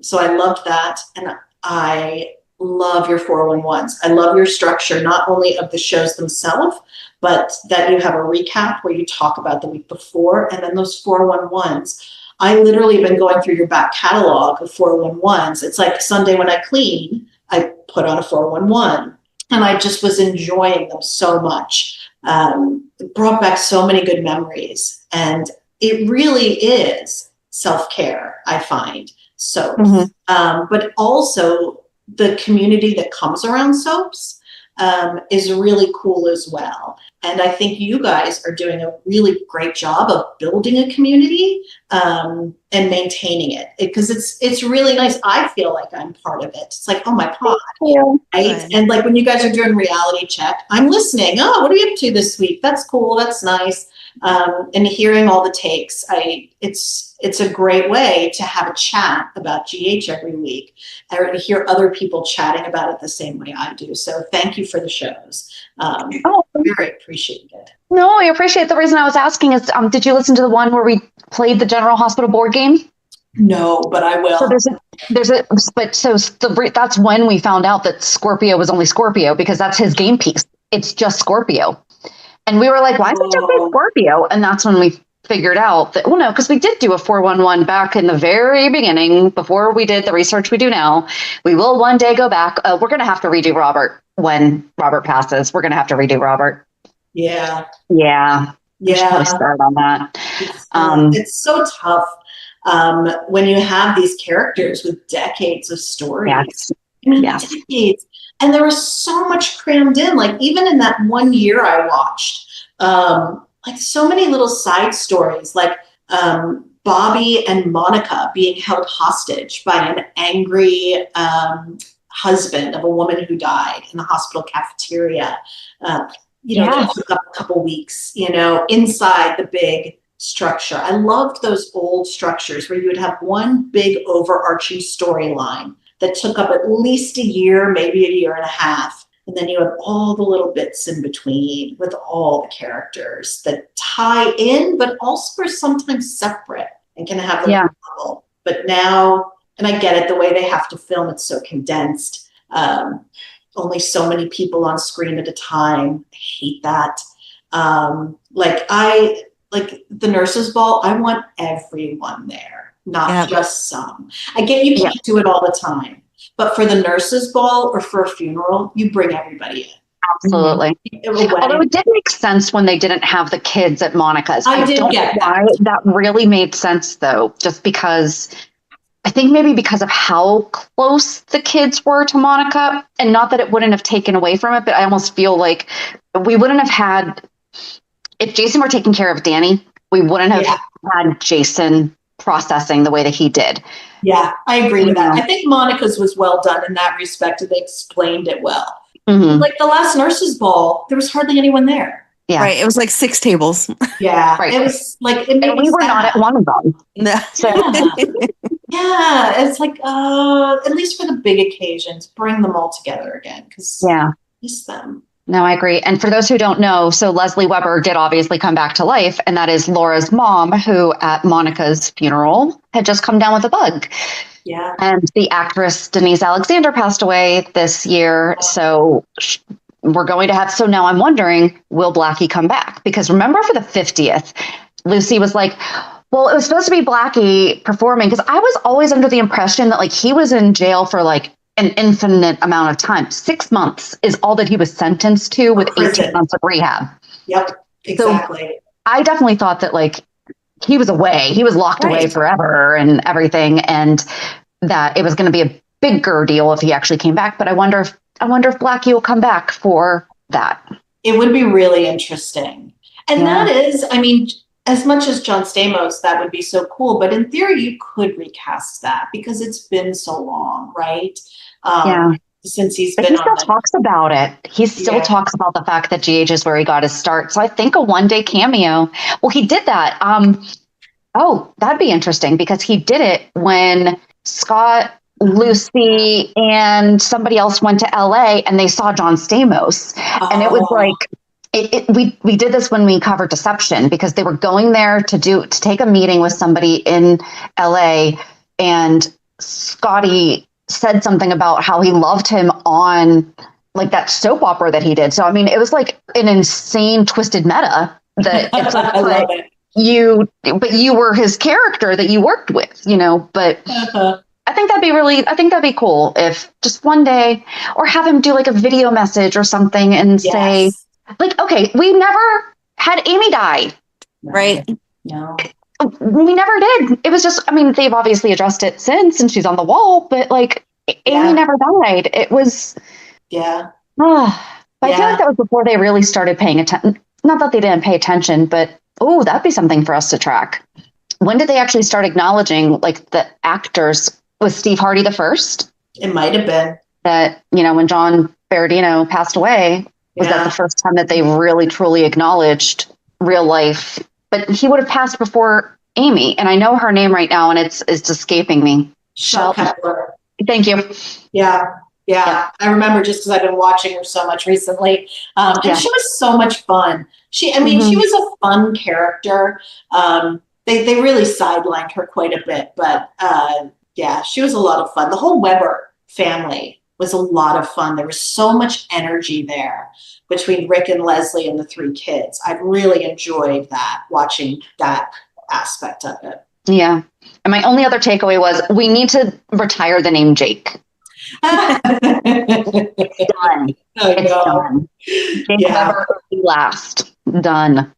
So I loved that. And I love your 411s. I love your structure, not only of the shows themselves, but that you have a recap where you talk about the week before, and then those 411s. I literally have been going through your back catalog of 411s. It's like Sunday when I clean, I put on a 411, and I just was enjoying them so much. It brought back so many good memories, and it really is self-care, I find. So, but also the community that comes around soaps. is really cool as well. And I think you guys are doing a really great job of building a community and maintaining it, because it's really nice. I feel like I'm part of it. It's like, oh my God, right? Good. And like when you guys are doing reality check, I'm listening. Oh, what are you up to this week? That's cool. That's nice. And hearing all the takes, it's a great way to have a chat about GH every week, or to hear other people chatting about it the same way I do. So thank you for the shows. Very appreciated. No, I appreciate. The reason I was asking is, did you listen to the one where we played the General Hospital board game? No, but I will. So that's when we found out that Scorpio was only Scorpio, because that's his game piece. It's just Scorpio. And we were like, why is it just a Scorpio? And that's when we figured out that, well, no, because we did do a 411 back in the very beginning, before we did the research we do now. We will one day go back. We're going to have to redo Robert when Robert passes. We're going to have to redo Robert. Yeah. Yeah. We should probably start on that. It's so tough when you have these characters with decades of stories. Yes. I mean, decades. And there was so much crammed in. Like even in that 1 year I watched, like so many little side stories, like Bobby and Monica being held hostage by an angry husband of a woman who died in the hospital cafeteria. That took up a couple weeks, inside the big structure. I loved those old structures where you would have one big overarching storyline that took up at least a year, maybe a year and a half. And then you have all the little bits in between with all the characters that tie in, but also are sometimes separate and can have their own level. But now, and I get it, the way they have to film, it's so condensed. Only so many people on screen at a time. I hate that. Like the nurses' ball, I want everyone there, not just some. I get you can't do it all the time, but for the nurses' ball or for a funeral, you bring everybody in. Absolutely. Although it did make sense when they didn't have the kids at Monica's. I did get that. That really made sense, though, just because I think maybe because of how close the kids were to Monica, and not that it wouldn't have taken away from it, but I almost feel like we wouldn't have had, if Jason were taking care of Danny, we wouldn't have had Jason processing the way that he did. Yeah, I agree with that. I think Monica's was well done in that respect, and they explained it well. Mm-hmm. Like the last nurses' ball, there was hardly anyone there. Yeah. Right. It was like 6 tables. Yeah. Right. It was like, it made and we were not at one of them. No. So. Yeah. It's like, at least for the big occasions, bring them all together again. Because miss them. No, I agree. And for those who don't know, so Leslie Weber did obviously come back to life, and that is Laura's mom, who at Monica's funeral had just come down with a bug. Yeah. And the actress Denise Alexander passed away this year. So we're going to have, so now I'm wondering, will Blackie come back? Because remember for the 50th, Lucy was like, well, it was supposed to be Blackie performing, because I was always under the impression that like he was in jail for like an infinite amount of time. 6 months is all that he was sentenced to, with 18 months of rehab. Yep, exactly. So I definitely thought that like he was away. He was locked away forever and everything, and that it was going to be a bigger deal if he actually came back. But I wonder if Blackie will come back for that. It would be really interesting. And that is, I mean, as much as John Stamos, that would be so cool. But in theory, you could recast that because it's been so long, right? Since he's been he still talks about it. He still talks about the fact that GH is where he got his start. So I think a one-day cameo. Well, he did that. That'd be interesting, because he did it when Scott, Lucy, and somebody else went to LA and they saw John Stamos. And it was like, we did this when we covered Deception, because they were going there to take a meeting with somebody in LA, and Scotty said something about how he loved him on like that soap opera that he did. So I mean, it was like an insane twisted meta that it's like, I love it. But you were his character that you worked with, but I think that'd be cool if just one day, or have him do like a video message or something and say like, okay, we never had Amy die. Right. No. We never did. It was just, I mean, they've obviously addressed it since, and she's on the wall, but like Amy never died. It was, But I feel like that was before they really started paying attention. Not that they didn't pay attention, but that'd be something for us to track. When did they actually start acknowledging like the actors? Was Steve Hardy the first? It might have been. That, when John Berardino passed away, was that the first time that they really truly acknowledged real life? But he would have passed before Amy, and I know her name right now, and it's escaping me. Shel Kepler. Thank you. Yeah. I remember just because I've been watching her so much recently. And she was so much fun. She was a fun character. They really sidelined her quite a bit, but she was a lot of fun. The whole Weber family was a lot of fun. There was so much energy there between Rick and Leslie and the three kids. I really enjoyed that, watching that aspect of it. Yeah. And my only other takeaway was we need to retire the name Jake. It's done. It's done. Jake Weber will be last. Done.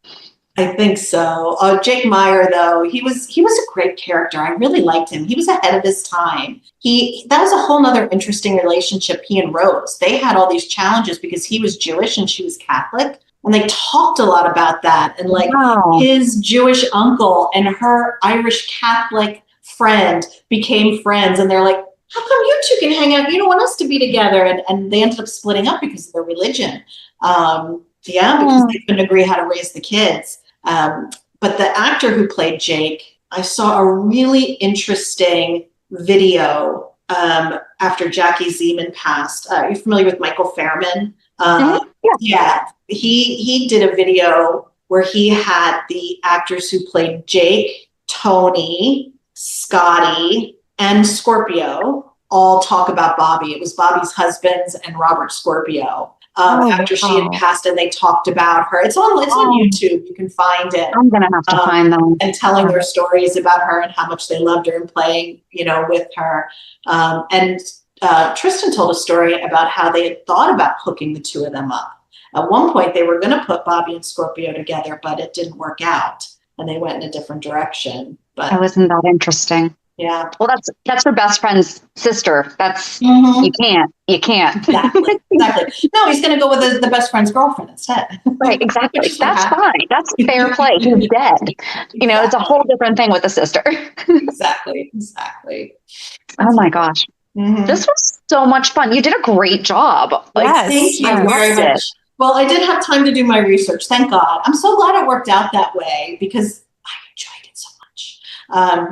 I think so. Jake Meyer, though, he was a great character. I really liked him. He was ahead of his time. That was a whole nother interesting relationship, he and Rose. They had all these challenges because he was Jewish and she was Catholic. And they talked a lot about that. And his Jewish uncle and her Irish Catholic friend became friends. And they're like, how come you two can hang out? You don't want us to be together. And they ended up splitting up because of their religion. Because they couldn't agree how to raise the kids. But the actor who played Jake, I saw a really interesting video after Jackie Zeman passed. Are you familiar with Michael Fairman? Yeah. He did a video where he had the actors who played Jake, Tony, Scotty, and Scorpio all talk about Bobby. It was Bobby's husband's and Robert Scorpio. After she had passed, and they talked about her. It's on YouTube. You can find it. I'm gonna have to find them. And telling their stories about her and how much they loved her and playing, with her. And Tristan told a story about how they had thought about hooking the two of them up. At one point, they were going to put Bobby and Scorpio together, but it didn't work out, and they went in a different direction. But wasn't that interesting? Yeah. Well, that's her best friend's sister. That's you can't. Exactly. No, he's going to go with the best friend's girlfriend instead. Right. Exactly. That's fine. That's fair play. He's dead. It's a whole different thing with the sister. Exactly. Oh my gosh. Mm-hmm. This was so much fun. You did a great job. Thank you very much. Well, I did have time to do my research. Thank God. I'm so glad it worked out that way because I enjoyed it so much.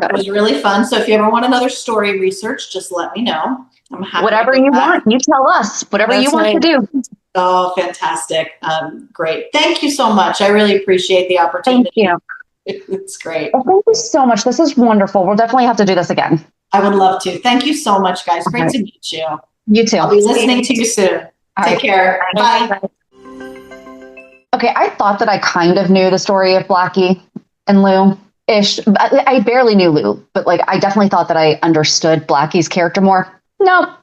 It was really fun. So if you ever want another story research, just let me know. I'm happy. Whatever you want, you tell us. Whatever you want to do. Oh, fantastic. Great. Thank you so much. I really appreciate the opportunity. Thank you. It's great. Well, thank you so much. This is wonderful. We'll definitely have to do this again. I would love to. Thank you so much, guys. Great to meet you. You too. I'll be listening to you soon. Take care. Bye. Okay, I thought that I kind of knew the story of Blackie and Lou-ish. I barely knew Lou, but I definitely thought that I understood Blackie's character more. No.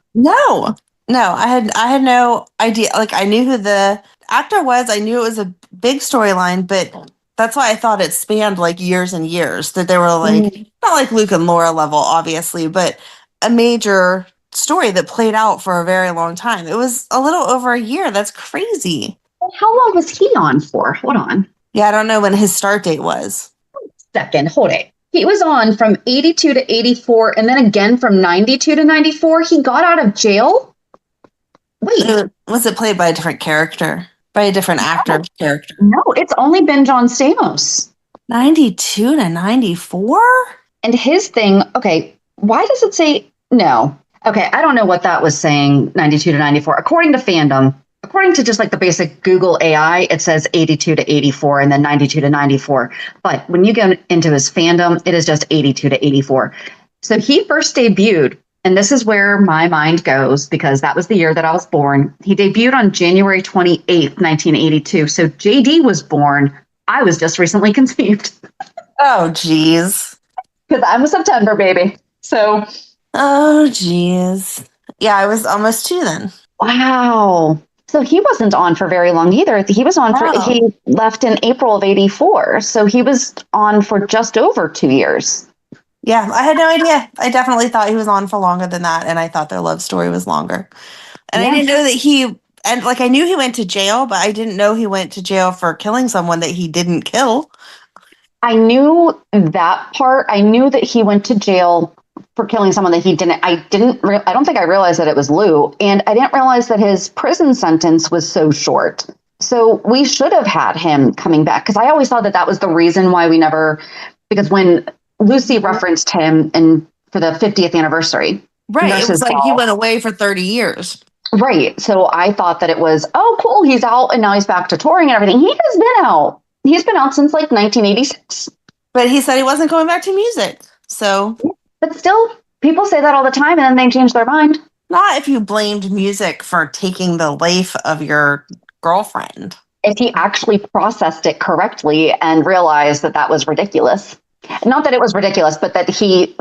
I had no idea. I knew who the actor was. I knew it was a big storyline, but that's why I thought it spanned years and years. That they were not like Luke and Laura level, obviously, but a major story that played out for a very long time. It was a little over a year. That's crazy. How long was he on for? Hold on. Yeah, I don't know when his start date was. Second, hold it. He was on from 82 to 84, and then again from 92 to 94. He got out of jail? Wait. Was it played by a different character? By a different actor character? No, it's only been John Stamos. 92 to 94? And his thing, okay, why does it say no? Okay, I don't know what that was saying, 92 to 94. According to fandom, according to just the basic Google AI, it says 82 to 84 and then 92 to 94. But when you go into his fandom, it is just 82 to 84. So he first debuted, and this is where my mind goes because that was the year that I was born. He debuted on January 28th, 1982. So JD was born. I was just recently conceived. Oh, geez. Because I'm a September baby. So. Oh, geez. Yeah, I was almost 2 then. Wow. So he wasn't on for very long either. He was on he left in April of 84. So he was on for just over 2 years. Yeah, I had no idea. I definitely thought he was on for longer than that. And I thought their love story was longer. And I didn't know that he And like I knew he went to jail, but I didn't know he went to jail for killing someone that he didn't kill. I knew that part. I knew that he went to jail for killing someone that he didn't. I don't think I realized that it was Lou, and I didn't realize that his prison sentence was so short. So we should have had him coming back, because I always thought that was the reason why we never. Because when Lucy referenced him for the 50th anniversary, Right, it was Nurse's like Ball. he went away for 30 years. Right. So I thought that it was, oh, cool, he's out and now he's back to touring and everything. He has been out. He's been out since like 1986. But he said he wasn't going back to music. So, But still, people say that all the time and then they change their mind. not if you blamed music for taking the life of your girlfriend. If he actually processed it correctly and realized that was ridiculous. Not that it was ridiculous, but that he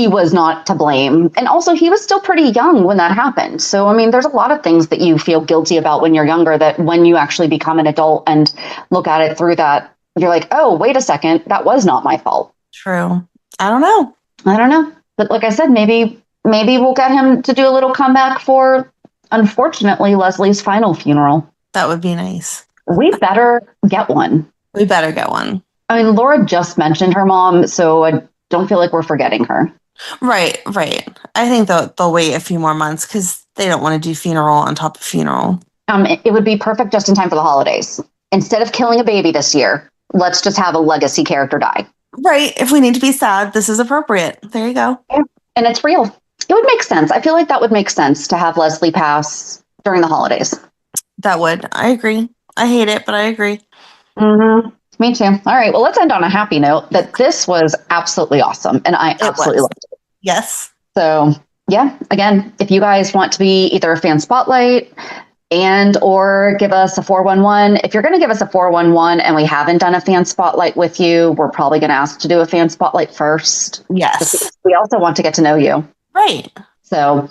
was not to blame. And also, he was still pretty young when that happened. So, I mean, there's a lot of things that you feel guilty about when you're younger, that when you actually become an adult and look at it through that, you're like, oh, wait a second, that was not my fault. True. I don't know. But like I said, maybe we'll get him to do a little comeback for, unfortunately, Leslie's final funeral. That would be nice. We better get one. We better get one. I mean, Laura just mentioned her mom, so I don't feel like we're forgetting her. Right. I think they'll wait a few more months because they don't want to do funeral on top of funeral. It would be perfect just in time for the holidays. Instead of killing a baby this year, let's just have a legacy character die. Right. If we need to be sad, this is appropriate. There you go. Yeah. And it's real. It would make sense. I feel like that would make sense to have Leslie pass during the holidays. That would. I agree. I hate it, but I agree. Mm-hmm. Me too. All right. Well, let's end on a happy note that this was absolutely awesome. And I absolutely loved it. Yes. So, yeah, again, if you guys want to be either a fan spotlight or give us a 411, if you're going to give us a 411 and we haven't done a fan spotlight with you, we're probably going to ask to do a fan spotlight first. Yes. We also want to get to know you. Right. So,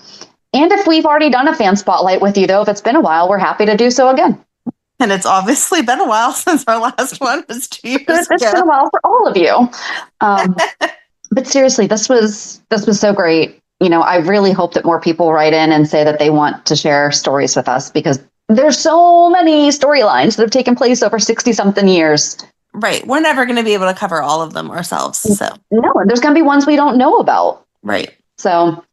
and if we've already done a fan spotlight with you, though, if it's been a while, we're happy to do so again. And it's obviously been a while since our last one was 2 years ago. It's been a while for all of you. But seriously, this was so great. You know, I really hope that more people write in and say that they want to share stories with us, because there's so many storylines that have taken place over 60-something years. Right. We're never going to be able to cover all of them ourselves. So No, and there's going to be ones we don't know about. Right. So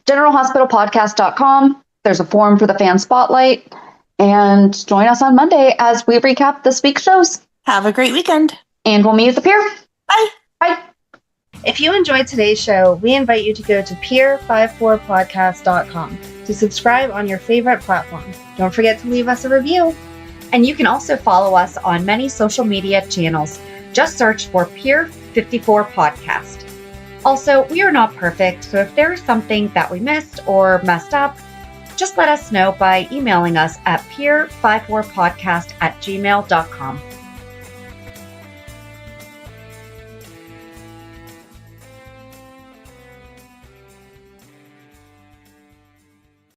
generalhospitalpodcast.com. There's a form for the fan spotlight. And join us on Monday as we recap this week's shows. Have a great weekend. And we'll meet at the pier. Bye. Bye. If you enjoyed today's show, we invite you to go to pier54podcast.com to subscribe on your favorite platform. Don't forget to leave us a review. And you can also follow us on many social media channels. Just search for Pier 54 Podcast. Also, we are not perfect, so if there is something that we missed or messed up, just let us know by emailing us at pier54podcast@gmail.com.